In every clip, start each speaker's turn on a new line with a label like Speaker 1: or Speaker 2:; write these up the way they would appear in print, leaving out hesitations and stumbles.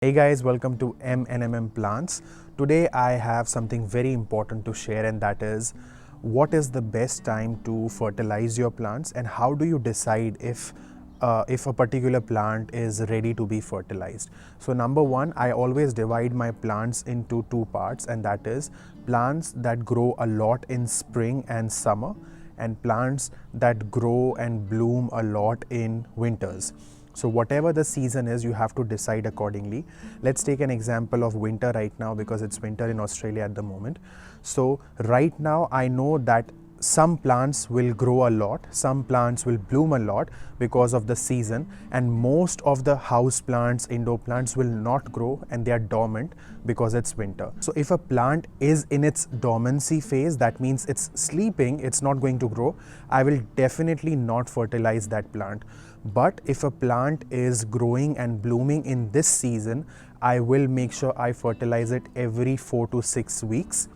Speaker 1: Hey guys, welcome to M Plants. Today I have something very important to share, and that is what is the best time to fertilize your plants and how do you decide if a particular plant is ready to be fertilized. So number one, I always divide my plants into two parts, and that is plants that grow a lot in spring and summer and plants that grow and bloom a lot in winters. So whatever the season is, you have to decide accordingly. Let's take an example of winter right now because it's winter in Australia at the moment. So right now I know that some plants will grow a lot, some plants will bloom a lot because of the season, and most of the house plants, indoor plants will not grow and they are dormant because it's winter. So if a plant is in its dormancy phase, that means it's sleeping, it's not going to grow, I will definitely not fertilize that plant. But if a plant is growing and blooming in this season, I will make sure I fertilize it every 4 to 6 weeks.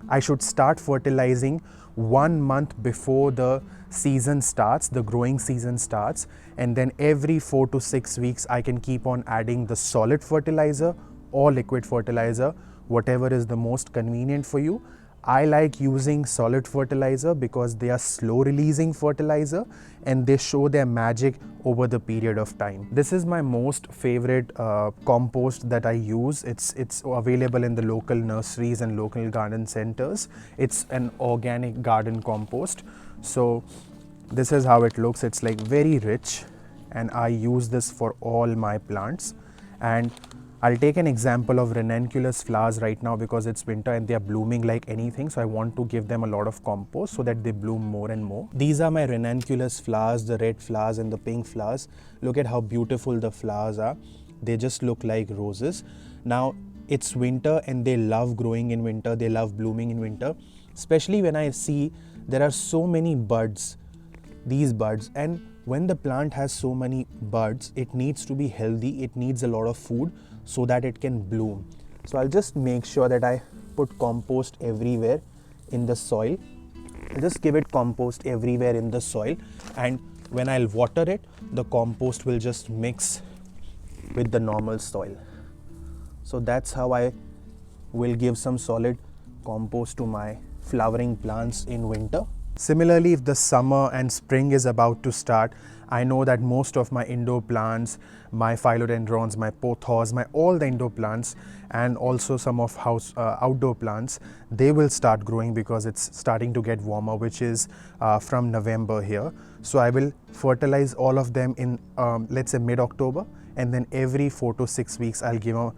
Speaker 1: I should start fertilizing 1 month before the season starts, the growing season starts, and then every 4 to 6 weeks I can keep on adding the solid fertilizer or liquid fertilizer, whatever is the most convenient for you. I like using solid fertilizer because they are slow releasing fertilizer and they show their magic over the period of time. This is my most favorite compost that I use. It's available in the local nurseries and local garden centers. It's an organic garden compost. So this is how it looks. It's like very rich, and I use this for all my plants. And I'll take an example of ranunculus flowers right now because it's winter and they are blooming like anything. So I want to give them a lot of compost so that they bloom more and more. These are my ranunculus flowers, the red flowers and the pink flowers. Look at how beautiful the flowers are. They just look like roses. Now it's winter and they love growing in winter. They love blooming in winter, especially when I see there are so many buds, these buds. And when the plant has so many buds, it needs to be healthy. It needs a lot of food so that it can bloom. So I'll just make sure that I put compost everywhere in the soil. I'll just give it compost everywhere in the soil, and when I'll water it, the compost will just mix with the normal soil. So that's how I will give some solid compost to my flowering plants in winter. Similarly, if the summer and spring is about to start, I know that most of my indoor plants, my philodendrons, my pothos, all the indoor plants, and also some of outdoor plants, they will start growing because it's starting to get warmer, which is from November here. So I will fertilize all of them in let's say mid-October, and then every 4 to 6 weeks I'll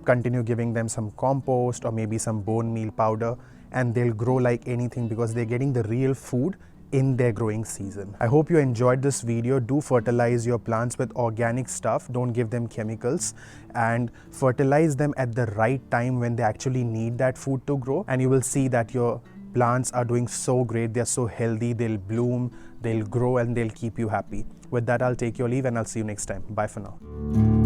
Speaker 1: continue giving them some compost or maybe some bone meal powder, and they'll grow like anything because they're getting the real food in their growing season. I hope you enjoyed this video. Do fertilize your plants with organic stuff. Don't give them chemicals, and fertilize them at the right time when they actually need that food to grow, and you will see that your plants are doing so great. They're so healthy. They'll bloom, they'll grow, and they'll keep you happy. With that, I'll take your leave and I'll see you next time. Bye for now.